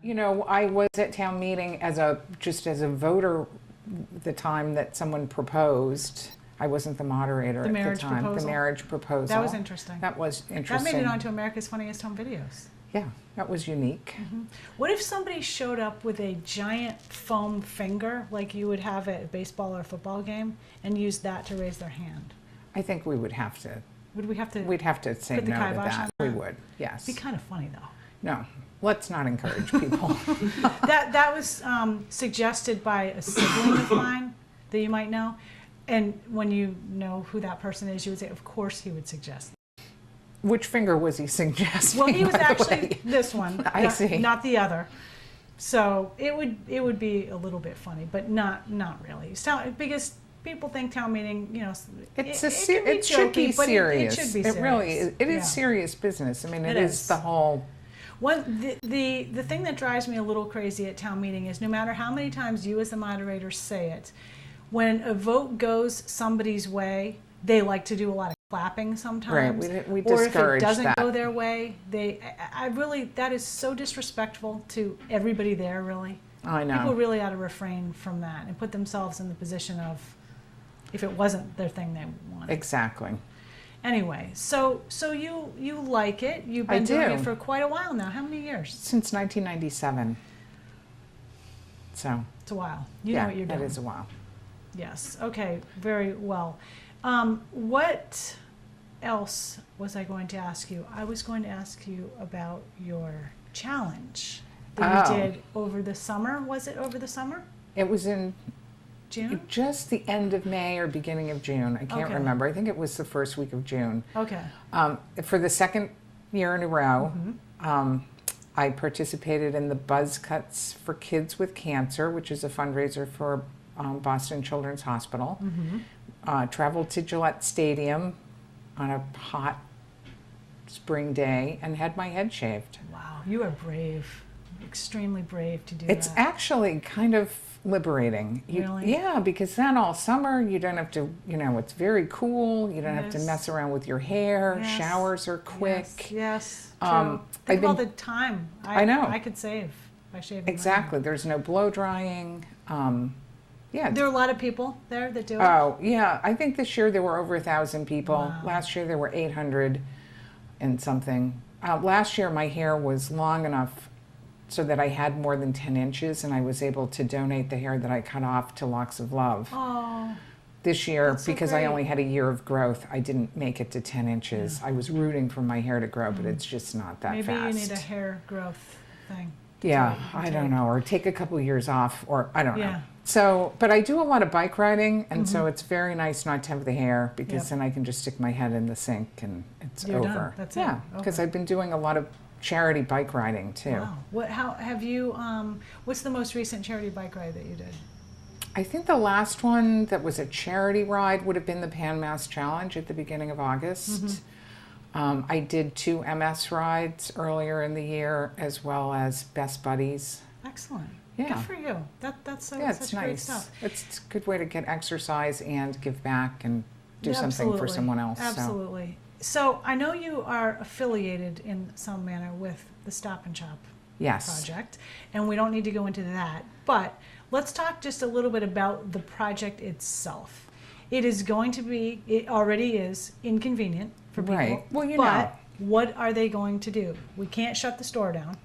You know, I was at town meeting just as a voter the time that someone proposed. I wasn't the moderator The at marriage the time. proposal? The marriage proposal. That was interesting. That was interesting. That made it onto America's Funniest Home Videos. Yeah, that was unique. What if somebody showed up with a giant foam finger, like you would have at a baseball or a football game, and used that to raise their hand? I think we would have to. Would we have to? We'd have to say put the no to kibosh that. on We that? would. Yes. It'd be kind of funny though. No, let's not encourage people. That was suggested by a sibling of mine that you might know, and when you know who that person is, you would say, "Of course, he would suggest." Which finger was he suggesting? Well, he was by the actually way? this one. I see. Not the other. So it would be a little bit funny, but not really. So, because people think town meeting, you know, It's it should be serious. It should be It serious. really is. It is Yeah. serious business. I mean, It it is is. the whole. The thing that drives me a little crazy at town meeting is no matter how many times you as the moderator say it, when a vote goes somebody's way, they like to do a lot of clapping sometimes. Right, we or if it discourage doesn't that. go their way, I really, that is so disrespectful to everybody there, really. I know. People really ought to refrain from that and put themselves in the position of if it wasn't their thing they wanted. Exactly. Anyway, so you like it. You've I been doing do. it for quite a while now. How many years? Since 1997. So. It's a while. You yeah, know what you're doing. That is a while. Yes. Okay. Very well. What else was I going to ask you? I was going to ask you about your challenge that you did over the summer. Was it over the summer? It was in June? just the end of May or beginning of June. I can't Okay. remember. I think it was the first week of June. Okay. For the second year in a row, Mm-hmm. I participated in the Buzz Cuts for Kids with Cancer, which is a fundraiser for Boston Children's Hospital. Mm-hmm. Traveled to Gillette Stadium on a hot spring day and had my head shaved. Wow. You are brave. Extremely brave to do It's that. actually kind of liberating. Really? Yeah, because then all summer you don't have to, it's very cool. You don't have to Yes. mess around with your hair. Yes. Showers are quick. Yes. True. I've Think of all been- the time I know. I could save by shaving. my Exactly. hair. There's no blow drying. Yeah. There are a lot of people there that do it. Oh, yeah. I think this year there were over 1,000 people. Wow. Last year there were 800 and something. Last year my hair was long enough so that I had more than 10 inches and I was able to donate the hair that I cut off to Locks of Love. Oh, This year, That's so because I great. only had a year of growth, I didn't make it to 10 inches. I was rooting for my hair to grow, but it's just not that maybe fast. you need a hair growth thing. Yeah, to I take. don't know, or take a couple years off, or I don't know. Yeah. So, but I do a lot of bike riding, and so it's very nice not to have the hair because Mm-hmm. Yep. then I can just stick my head in the sink and it's You're over. done. That's it. Yeah, because Over. I've been doing a lot of charity bike riding too. Wow. How have you? What's the most recent charity bike ride that you did? I think the last one that was a charity ride would have been the Pan Mass Challenge at the beginning of August. I did 2 MS rides earlier in the year as well as Best Buddies. Excellent. Yeah. Good for you. That's so Yeah, such it's great nice. stuff. It's a good way to get exercise and give back and do Yeah, something for absolutely. someone else. Absolutely. So I know you are affiliated in some manner with the Stop and Shop Yes. project, and we don't need to go into that. But let's talk just a little bit about the project itself. It is going to be, it already is inconvenient for people. Right. Well, you but know. what are they going to do? We can't shut the store down,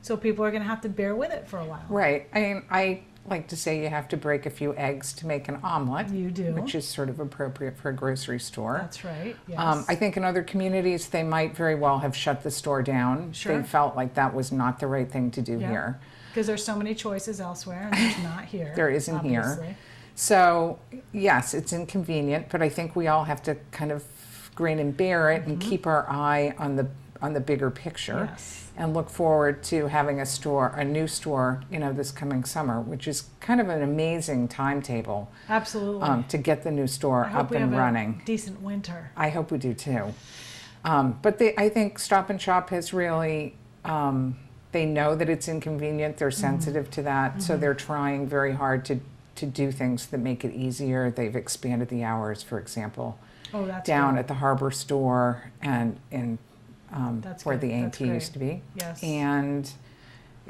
so people are going to have to bear with it for a while. Right. I mean, I like to say you have to break a few eggs to make an omelet. You do. Which is sort of appropriate for a grocery store. That's right. Yes. I think in other communities they might very well have shut the store down. Sure. They felt like that was not the right thing to do Yeah. here. Because there's so many choices elsewhere, and there's not here. There isn't here. obviously. So, yes, it's inconvenient, but I think we all have to kind of grin and bear it and keep our eye on the bigger picture. Yes. And look forward to having a new store, this coming summer, which is kind of an amazing timetable Absolutely. to get the new store I hope up we and have running. a decent winter. I hope we do too. But I think Stop and Shop has really, they know that it's inconvenient. They're sensitive to that, so they're trying very hard to do things that make it easier. They've expanded the hours, for example, Oh, that's down good. at the Harbor store and in That's where good. the That's A&P used to great. be. Yes. And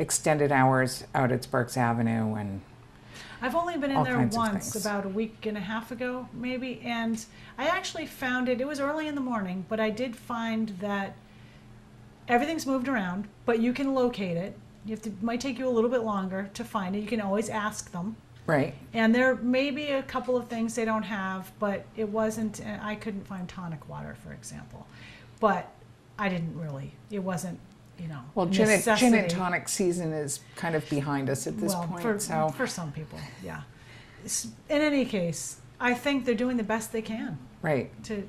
extended hours out at Sparks Avenue and I've only been in all there kinds of once, things. about a week and a half ago, maybe, and I actually found it was early in the morning, but I did find that everything's moved around, but you can locate it. It might take you a little bit longer to find it. You can always ask them. Right. And there may be a couple of things they don't have, but it wasn't, I couldn't find tonic water, for example. But I didn't really, it wasn't, Well, gin necessity. and tonic season is kind of behind us at this point. For some people, yeah. In any case, I think they're doing the best they can Right. to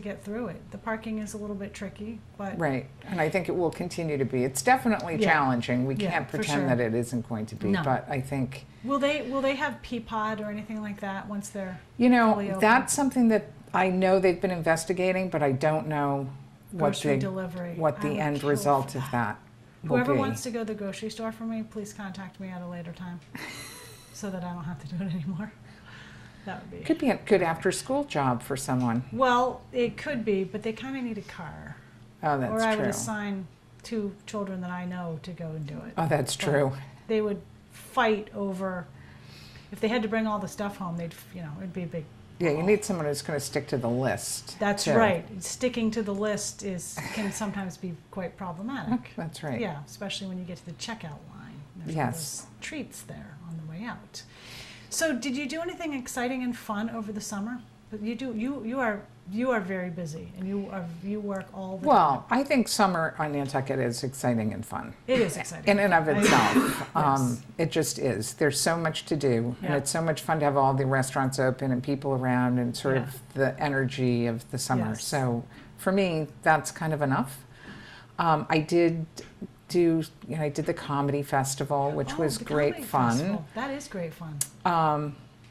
get through it. The parking is a little bit tricky, but Right. And I think it will continue to be. It's definitely Yeah. challenging. We Yeah, can't for pretend sure. that it isn't going to be. No. But I think, will they have Peapod or anything like that once they're fully open? that's something that I know they've been investigating, but I don't know grocery delivery? what I the would end kill result for of that will Whoever be. wants to go to the grocery store for me, please contact me at a later time, so that I don't have to do it anymore. That would be. Could be a good after-school job for someone. Well, it could be, but they kind of need a car. Oh, that's Or I would true. assign 2 children that I know to go and do it. Oh, that's But true. They would fight over, if they had to bring all the stuff home, it'd be a big. Yeah, you need someone who's going to stick to the list. That's too. right. Sticking to the list can sometimes be quite problematic. That's right. Yeah, especially when you get to the checkout line. There's Yes. all those treats there on the way out. So, did you do anything exciting and fun over the summer? You are very busy, and you work all the time. Well, I think summer on Nantucket is exciting and fun. It is exciting. In and of itself. Yes. It just is. There's so much to do, and Yeah. it's so much fun to have all the restaurants open and people around and sort Yeah. of the energy of the summer. Yes. So for me, that's kind of enough. I did I did the comedy festival, which Oh, was the great comedy fun. festival. That is great fun.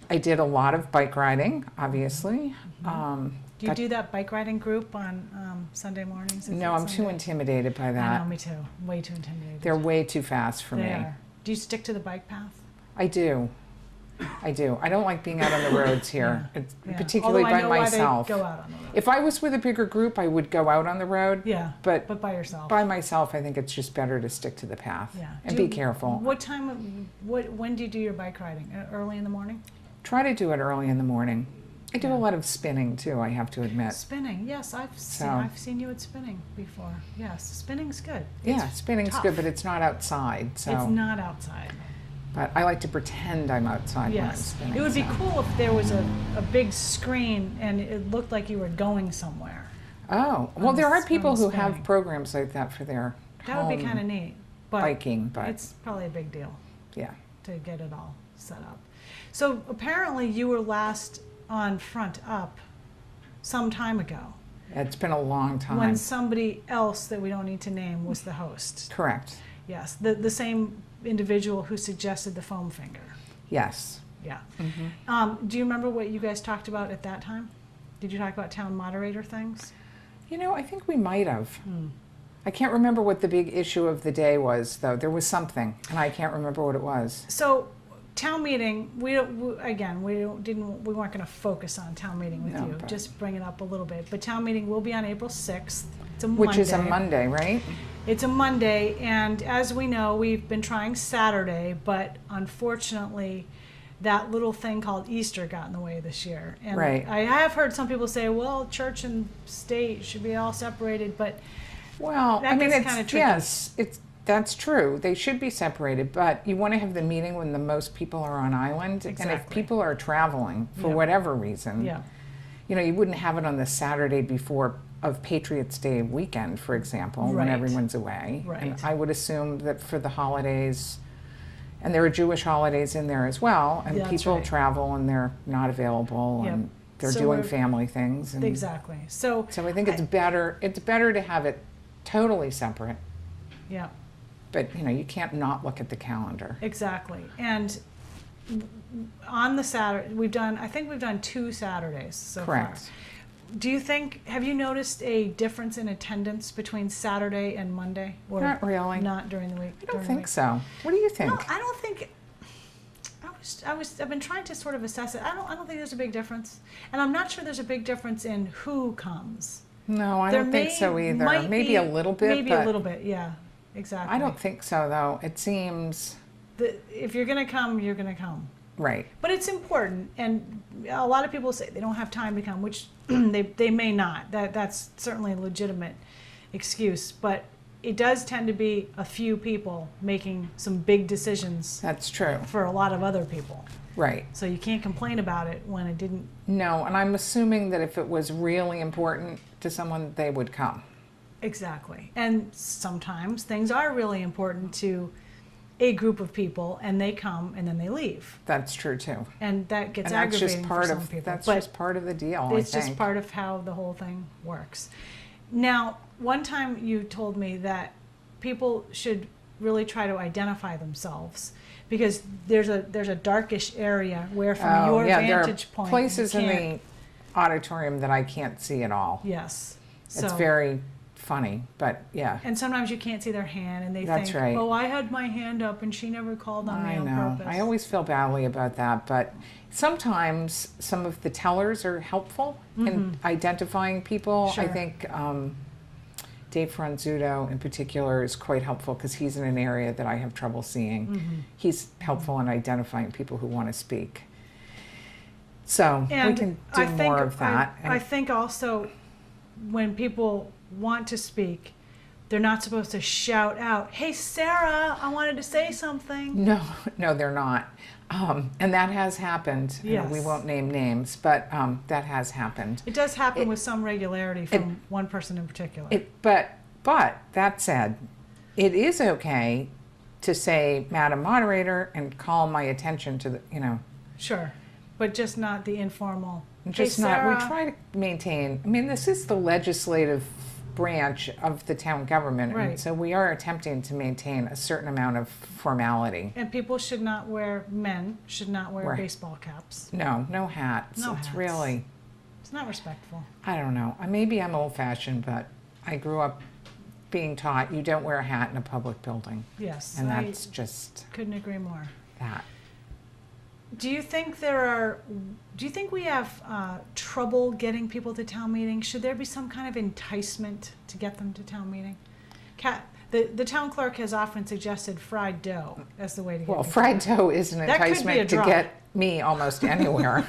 I did a lot of bike riding, obviously. Do you do that bike riding group on Sunday mornings? Is No, it I'm too Sunday? intimidated by I know, that. me too. Way too intimidated. They're way too fast for They me. are. Do you stick to the bike path? I do. I don't like being out on the roads here, it's Yeah. particularly Although I by know myself. Why they go out on the road. If I was with a bigger group, I would go out on the road. Yeah, But but by yourself. by myself, I think it's just better to stick to the path Yeah. and Do be you- careful. When do you do your bike riding? Early in the morning? Try to do it early in the morning. I do Yeah. a lot of spinning too, I have to admit. Spinning, yes, I've So- seen you at spinning before. Yes, spinning's good. Yeah, It's spinning's tough. good, but it's not outside. It's So, not outside. but I like to pretend I'm outside when I'm Yes, spinning. it would be so. cool if there was a big screen and it looked like you were going somewhere. Oh, well, on there the- are people on the who have spinning. programs like that for their That would be home kind of neat, but biking, but it's probably a big deal yeah. to get it all set up. So apparently you were last on Front Up some time ago It's been a long time. when somebody else that we don't need to name was the host. Correct. Yes, the same individual who suggested the foam finger. Yes. Yeah. Mm-hmm. Do you remember what you guys talked about at that time? Did you talk about town moderator things? I think we might have. I can't remember what the big issue of the day was, though. There was something, and I can't remember what it was. So, town meeting. We weren't going to focus on town meeting with No, you. but- Just bring it up a little bit. But town meeting will be on April 6th. It's a Which Monday. is a Monday, right? It's a Monday, and as we know, we've been trying Saturday, but unfortunately, that little thing called Easter got in the way this year. And Right. I have heard some people say, well, church and state should be all separated, but Well, That I mean, gets kinda tricky. yes, that's true. They should be separated, but you want to have the meeting when the most people are on island. And if Exactly. people are traveling for Yeah. whatever reason, yeah. you wouldn't have it on the Saturday before of Patriots Day weekend, for example, when Right. everyone's away. And Right. I would assume that for the holidays, and there are Jewish holidays in there as well, and That's people right. travel and they're not available Yep. and they're So doing we're- family things. And Exactly. So, So I think it's better to have it totally separate. yeah, But you can't not look at the calendar. exactly. And on the Saturday, I think we've done 2 Saturdays so Correct. far. Have you noticed a difference in attendance between Saturday and Monday? Or Not really. Not during the week? I don't think so. What do you think? No, I don't think. I've been trying to sort of assess it. I don't think there's a big difference, and I'm not sure there's a big difference in who comes. No, I There don't think so either. might Maybe be- a little bit. Maybe but a little bit, yeah. exactly. I don't think so, though. It seems If you're going to come, you're going to come. right. But it's important, and a lot of people say they don't have time to come, which they may not. That's certainly a legitimate excuse, but it does tend to be a few people making some big decisions That's true. for a lot of other people. Right. So you can't complain about it when it didn't. No, and I'm assuming that if it was really important to someone, they would come. Exactly. And sometimes things are really important to a group of people, and they come and then they leave. That's true too. And that gets And that's aggravating just part for some of people. that's But just part of the deal. it's I just think. part of how the whole thing works. Now, one time you told me that people should really try to identify themselves, because there's a darkish area where, from your there vantage are point, places you in can't. the auditorium that I can't see at all. Yes. It's very funny, but yeah. And sometimes you can't see their hand, and they That's think, right. "Oh, I had my hand up, and she never called on me I on know. purpose." I always feel badly about that, but sometimes some of the tellers are helpful in identifying people. Sure. I think Dave Franzuto in particular is quite helpful because he's in an area that I have trouble seeing. He's helpful in identifying people who want to speak. So we And can do I think, more of that. I think also when people want to speak, they're not supposed to shout out, "Hey, Sarah, I wanted to say something." No, they're not. And that has happened. Yes. We won't name names, but that has happened. It does happen with some regularity from one person in particular. But that said, it is okay to say, Madam Moderator, and call my attention to the, Sure, but just not the informal. just "Hey, not, Sarah." we try to maintain, this is the legislative branch of the town government. Right. And so we are attempting to maintain a certain amount of formality. And men should not wear Right. baseball caps. No hats. No It's hats. really, It's not respectful. I don't know. Maybe I'm old fashioned, but I grew up being taught you don't wear a hat in a public building. Yes, And I that's just couldn't agree more. that. Do you think we have trouble getting people to town meetings? Should there be some kind of enticement to get them to town meeting? The town clerk has often suggested fried dough as the way to get Well, people fried there. dough is an That could be a enticement to draw. get me almost anywhere.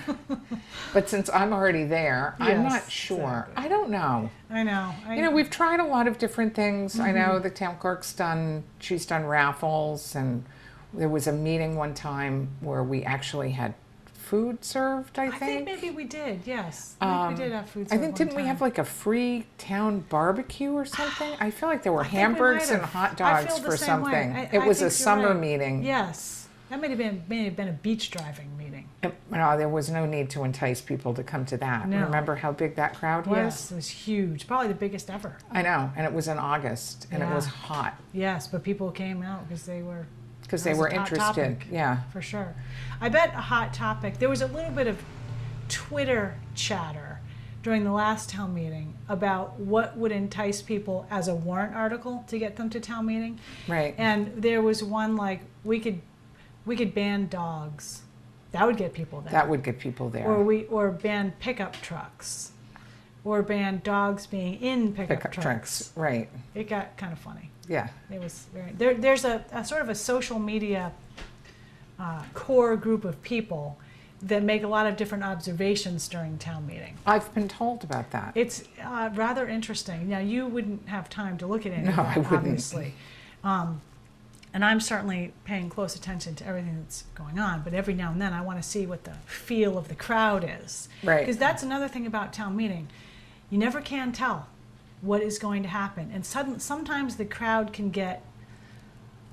But since I'm already there, I'm Yes, not sure. exactly. I don't know. I know. We've tried a lot of different things. I Mm-hmm. know the town clerk's she's done raffles, and there was a meeting one time where we actually had food served, I I think maybe we did. Yes, I think we did have food. I served think, one didn't we time. have like a free town barbecue or something? I feel like there were I think we hamburgers might and have. hot I dogs feel the for same way. something. I It was think a you're summer right. meeting. Yes, that may have been a beach driving meeting. No, there was no need to entice people to come to that. No. Remember how big that crowd was? Yes, it was huge. Probably the biggest ever. I know, and it was in August, and it was Yeah. hot Yes, but people came out because they were. because That they was were a hot interested. topic. Yeah, For sure. I bet a hot topic. There was a little bit of Twitter chatter during the last town meeting about what would entice people as a warrant article to get them to town meeting. right. And there was one like we could ban dogs. That would get people there. That would get people there. or ban pickup trucks. Or ban dogs being in pickup trucks. Right. It got kind of funny. Yeah. It was there's a sort of a social media core group of people that make a lot of different observations during town meeting. I've been told about that. It's rather interesting. Now, you wouldn't have time to look at any of No, that, I wouldn't. obviously. And I'm certainly paying close attention to everything that's going on, but every now and then I want to see what the feel of the crowd is. Right. Because that's another thing about town meeting. You never can tell what is going to happen. And sometimes the crowd can get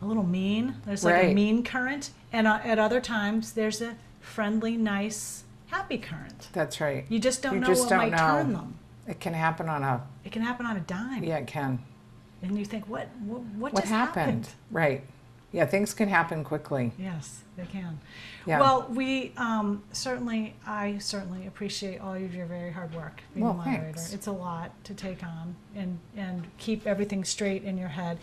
a little mean. There's like a Right. mean current. And at other times, there's a friendly, nice, happy current. That's right. You just don't You know just what don't might know. turn them. It can happen on a, It can happen on a dime. yeah, it can. And you think, what What just happened? Right. Yeah, things can happen quickly. Yes, they can. Yeah. Well, I certainly appreciate all of your very hard work being Well, a moderator. thanks. It's a lot to take on and keep everything straight in your head.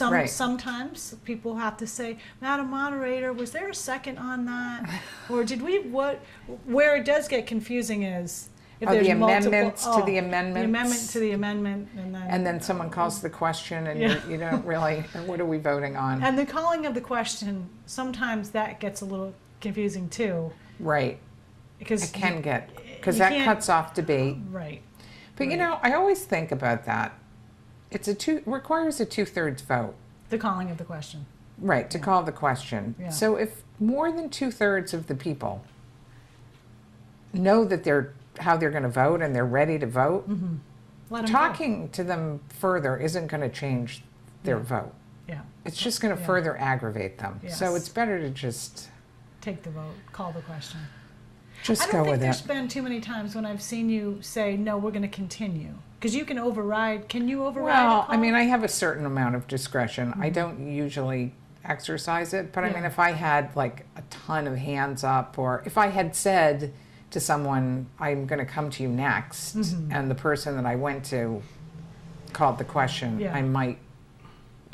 Right. Sometimes people have to say, Madam Moderator, was there a second on that? Or did we, where it does get confusing is, If Oh, there's the multiple- amendments to the amendments. The amendment to the amendment, And then someone calls the question and Yeah. you don't really, what are we voting on? And the calling of the question, sometimes that gets a little confusing too, Right, because it can get, because you that can't- cuts off debate. right. But you right. know, I always think about that. Requires a 2/3 vote. The calling of the question. Right, to Yeah. call the question. Yeah. So if more than 2/3 of the people know that how they're going to vote and they're ready to vote, Let 'em go. talking to them further isn't going to change their Yeah. vote. Yeah, It's just going to Yeah. further aggravate them. So Yes. it's better to just take the vote, call the question. I go don't think with there's it. been too many times when I've seen you say, no, we're going to continue. Because you can override. Can you override a Well, call? I mean, I have a certain amount of discretion. I don't usually exercise it, but I mean, Yeah. if I had like a ton of hands up, or if I had said to someone, I'm going to come to you next, and the person that I went to called the question, Yeah. I might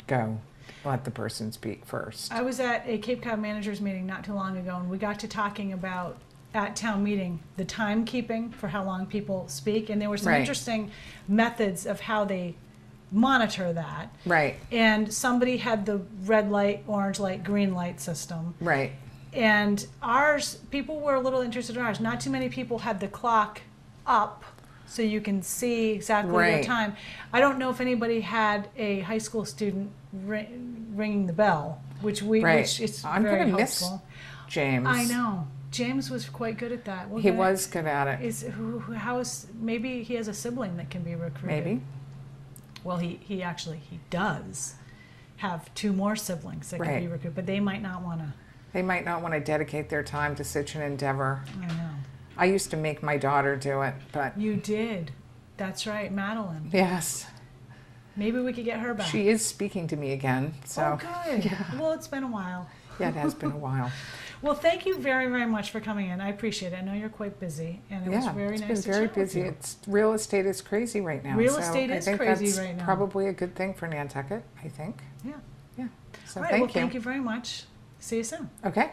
go let the person speak first. I was at a Cape Cod managers meeting not too long ago, and we got to talking about, at town meeting, the timekeeping for how long people speak, and there were some Right. interesting methods of how they monitor that. Right, And somebody had the red light, orange light, green light system. right. And ours, people were a little interested in ours. Not too many people had the clock up so you can see exactly Right. what time. I don't know if anybody had a high school student ringing the bell, which Right. is I'm very gonna miss helpful. James. I know. James was quite good at that. He was good at it. Maybe he has a sibling that can be recruited. Maybe. Well, he does have two more siblings that can Right. be recruited, but they might not want to. They might not want to dedicate their time to such an endeavor. I know. I used to make my daughter do it, but You did. That's right, Madeline. yes, Maybe we could get her back. she is speaking to me again. So Oh, good. Well, it's been a while. yeah, it has been a while. Well, thank you very, very much for coming in. I appreciate it. I know you're quite busy, and it was Yeah, very it's nice been to very chat with busy. you. It's real estate is crazy right now. Real so estate I is think crazy that's right now. probably a good thing for Nantucket. I think. Yeah. Yeah. So All right. thank Well, you. thank you very much. See you soon. Okay.